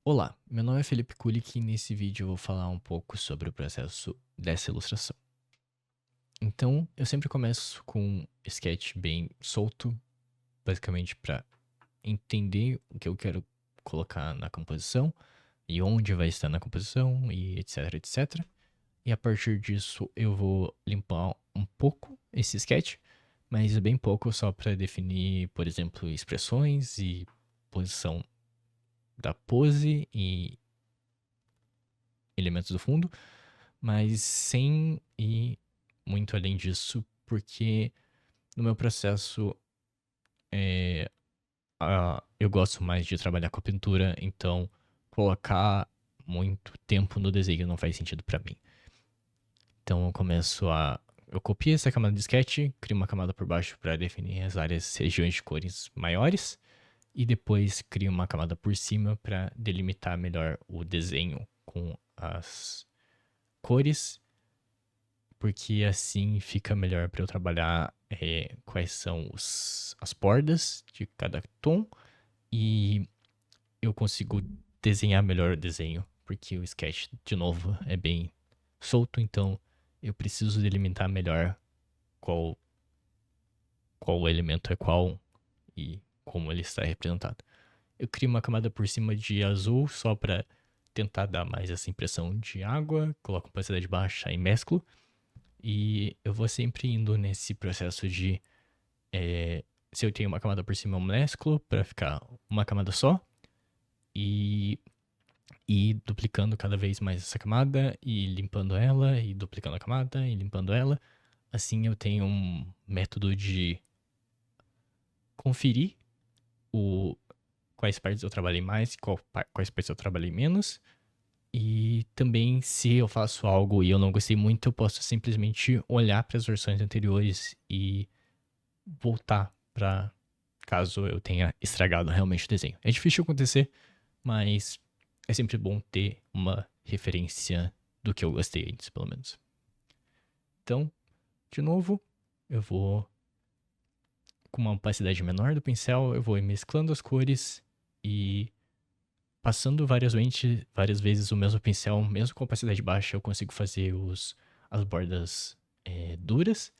Olá, meu nome é Felipe Kulik e nesse vídeo eu vou falar um pouco sobre o processo dessa ilustração. Então, eu sempre começo com um sketch bem solto, basicamente para entender o que eu quero colocar na composição e onde vai estar na composição e etc, etc. E a partir disso eu vou limpar um pouco esse sketch, mas bem pouco só para definir, por exemplo, expressões e posição da pose e elementos do fundo, mas sem ir muito além disso, porque no meu processo eu gosto mais de trabalhar com a pintura, então colocar muito tempo no desenho não faz sentido para mim. Então eu começo a. Eu copio essa camada de sketch, crio uma camada por baixo para definir as áreas, regiões de cores maiores, e depois crio uma camada por cima para delimitar melhor o desenho com as cores, porque assim fica melhor para eu trabalhar quais são as bordas de cada tom e eu consigo desenhar melhor o desenho, porque o sketch, de novo, é bem solto, então eu preciso delimitar melhor qual, qual elemento é qual e como ele está representado. Eu crio uma camada por cima de azul só para tentar dar mais essa impressão de água, coloco opacidade baixa e mesclo. E eu vou sempre indo nesse processo de se eu tenho uma camada por cima, eu mesclo para ficar uma camada só e ir duplicando cada vez mais essa camada e limpando ela e duplicando a camada e limpando ela. Assim eu tenho um método de conferir o quais partes eu trabalhei mais e quais partes eu trabalhei menos. E também, se eu faço algo e eu não gostei muito, eu posso simplesmente olhar para as versões anteriores e voltar para caso eu tenha estragado realmente o desenho. É difícil acontecer, mas é sempre bom ter uma referência do que eu gostei antes, pelo menos. Então, de novo, eu vou com uma opacidade menor do pincel, eu vou ir mesclando as cores e passando várias vezes o mesmo pincel, mesmo com opacidade baixa, eu consigo fazer as bordas duras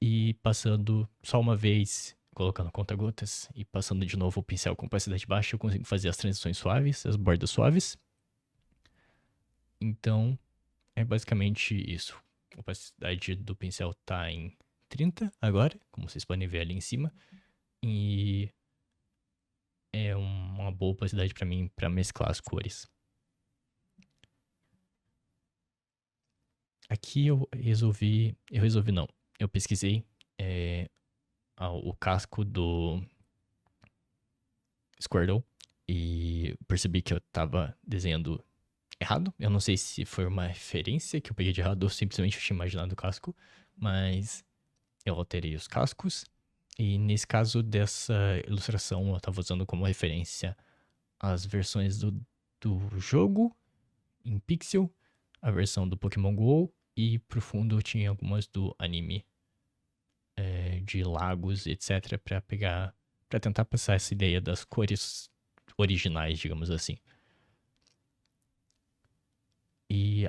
e passando só uma vez, colocando conta-gotas e passando de novo o pincel com opacidade baixa, eu consigo fazer as transições suaves, as bordas suaves. Então, é basicamente isso. A opacidade do pincel tá em 30 agora, como vocês podem ver ali em cima. E é uma boa opacidade para mim para mesclar as cores. Aqui eu resolvi não, eu pesquisei o casco do Squirtle e percebi que eu tava desenhando errado. Eu não sei se foi uma referência que eu peguei de errado ou simplesmente eu tinha imaginado o casco, mas eu alterei os cascos. E nesse caso dessa ilustração, eu estava usando como referência as versões do jogo em pixel, a versão do Pokémon GO e pro fundo eu tinha algumas do anime de lagos, etc, para pegar, para tentar passar essa ideia das cores originais, digamos assim. E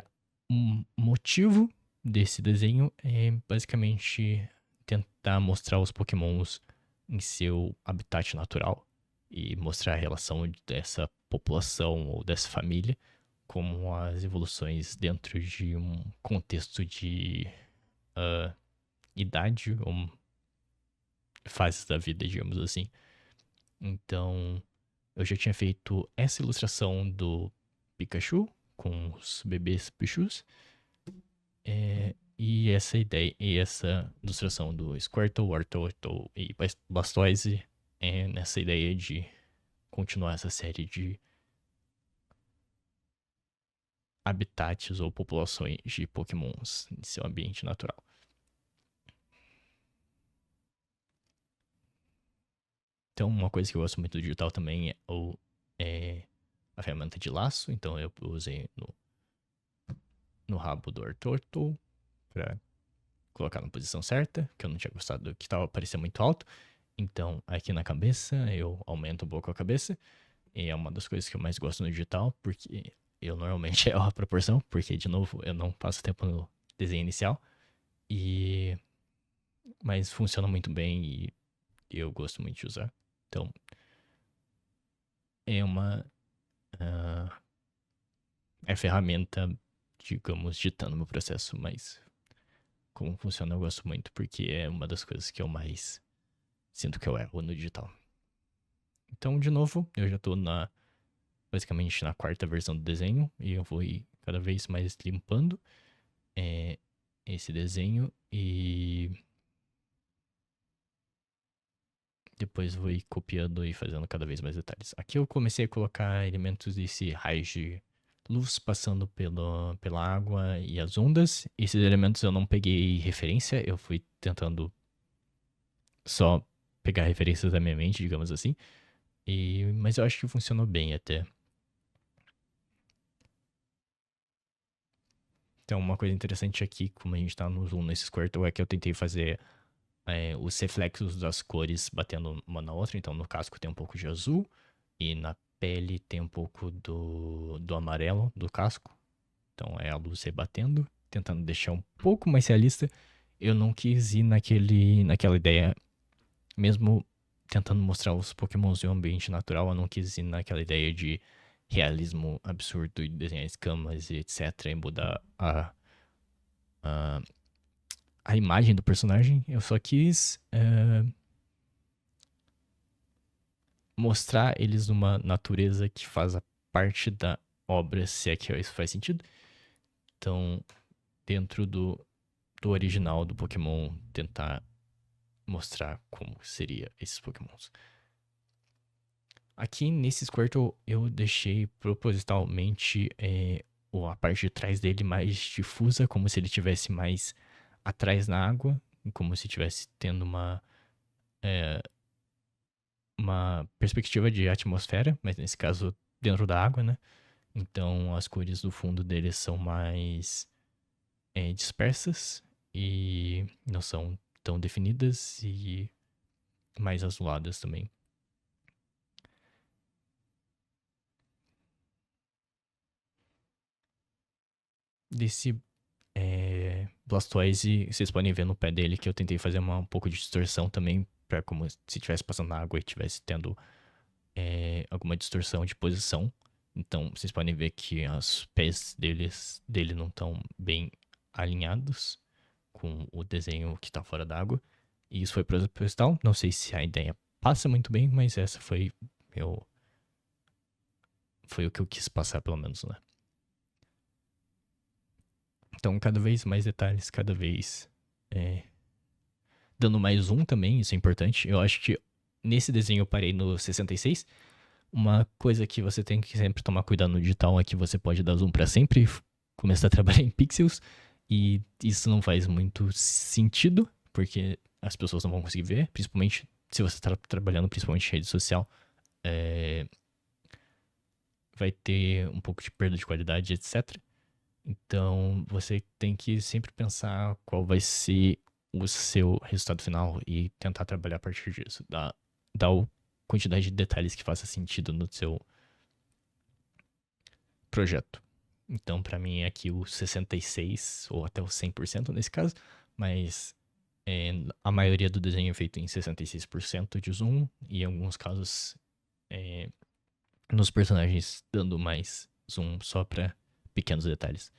um motivo desse desenho é basicamente tentar mostrar os Pokémons em seu habitat natural e mostrar a relação dessa população ou dessa família como as evoluções dentro de um contexto de idade ou fases da vida, digamos assim. Então, eu já tinha feito essa ilustração do Pikachu com os bebês Pichus. E essa ideia, e essa ilustração do Squirtle, Artortle e Blastoise nessa ideia de continuar essa série de habitats ou populações de pokémons em seu ambiente natural. Então, uma coisa que eu gosto muito do digital também é a ferramenta de laço. Então, eu usei no rabo do Artortle para colocar na posição certa, que eu não tinha gostado do que estava parecendo muito alto. Então, aqui na cabeça, eu aumento um pouco a cabeça. E é uma das coisas que eu mais gosto no digital, porque eu normalmente erro a proporção, porque, de novo, eu não passo tempo no desenho inicial. E... Mas funciona muito bem e eu gosto muito de usar. Então, é uma... ah, é ferramenta, digamos, ditando meu processo, mas como funciona eu gosto muito, porque é uma das coisas que eu mais sinto que eu erro no digital. Então, de novo, eu já tô basicamente na quarta versão do desenho e eu vou ir cada vez mais limpando é, esse desenho e depois vou ir copiando e fazendo cada vez mais detalhes. Aqui eu comecei a colocar elementos desse raio de luz passando pela água e as ondas. Esses elementos eu não peguei referência, eu fui tentando só pegar referências da minha mente, digamos assim. Mas eu acho que funcionou bem até. Então, uma coisa interessante aqui, como a gente tá no zoom nesse Squirtle, é que eu tentei fazer os reflexos das cores batendo uma na outra. Então, no casco tem um pouco de azul e na pele tem um pouco do amarelo do casco. Então, é a luz rebatendo, tentando deixar um pouco mais realista. Eu não quis ir naquela ideia, mesmo tentando mostrar os pokémons em um ambiente natural, eu não quis ir naquela ideia de realismo absurdo e desenhar escamas e etc. E mudar a, a imagem do personagem. Eu só quis mostrar eles numa natureza que faz a parte da obra, se é que isso faz sentido. Então, dentro do original do Pokémon, tentar mostrar como seria esses Pokémons. Aqui nesse Squirtle eu deixei propositalmente a parte de trás dele mais difusa, como se ele tivesse mais atrás na água, como se estivesse tendo uma perspectiva de atmosfera, mas nesse caso dentro da água, né? Então as cores do fundo deles são mais dispersas e não são tão definidas e mais azuladas também. Desse Blastoise, vocês podem ver no pé dele que eu tentei fazer um pouco de distorção também, para como se estivesse passando na água e estivesse tendo alguma distorção de posição. Então vocês podem ver que os pés dele não estão bem alinhados com o desenho que está fora d'água. E isso foi proposital. Não sei se a ideia passa muito bem, mas essa foi o que eu quis passar, pelo menos, né? Então, cada vez mais detalhes, cada vez dando mais um também, isso é importante. Eu acho que nesse desenho eu parei no 66. Uma coisa que você tem que sempre tomar cuidado no digital é que você pode dar zoom para sempre começar a trabalhar em pixels. E isso não faz muito sentido, porque as pessoas não vão conseguir ver, principalmente se você está trabalhando principalmente em rede social. Vai ter um pouco de perda de qualidade, etc. Então, você tem que sempre pensar qual vai ser o seu resultado final e tentar trabalhar a partir disso. Dar a quantidade de detalhes que faça sentido no seu projeto. Então, para mim, é aqui o 66 ou até o 100% nesse caso, mas a maioria do desenho é feito em 66% de zoom e em alguns casos nos personagens dando mais zoom só para pequenos detalhes.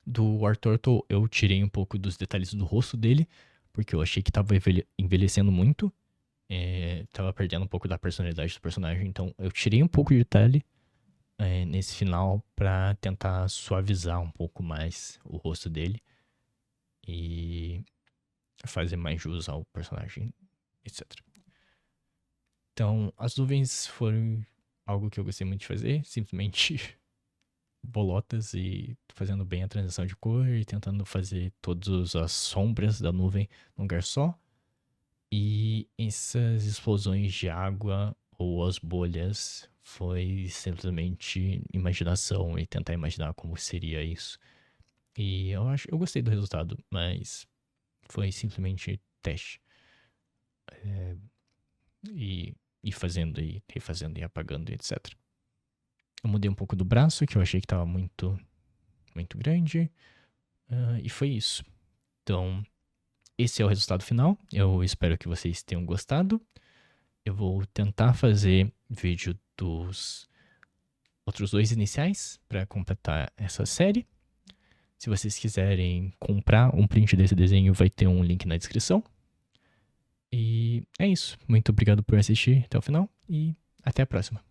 Do Wartortle, eu tirei um pouco dos detalhes do rosto dele, porque eu achei que tava envelhecendo muito. Tava perdendo um pouco da personalidade do personagem, então eu tirei um pouco de detalhe nesse final pra tentar suavizar um pouco mais o rosto dele e fazer mais jus ao personagem, etc. Então, as nuvens foram algo que eu gostei muito de fazer, simplesmente bolotas e fazendo bem a transição de cor e tentando fazer todas as sombras da nuvem num lugar só. E essas explosões de água ou as bolhas foi simplesmente imaginação e tentar imaginar como seria isso. E eu gostei do resultado, mas foi simplesmente teste. E ir fazendo e refazendo e apagando e etc. Eu mudei um pouco do braço, que eu achei que estava muito, muito grande. E foi isso. Então, esse é o resultado final. Eu espero que vocês tenham gostado. Eu vou tentar fazer vídeo dos outros 2 iniciais para completar essa série. Se vocês quiserem comprar um print desse desenho, vai ter um link na descrição. E é isso. Muito obrigado por assistir até o final e até a próxima.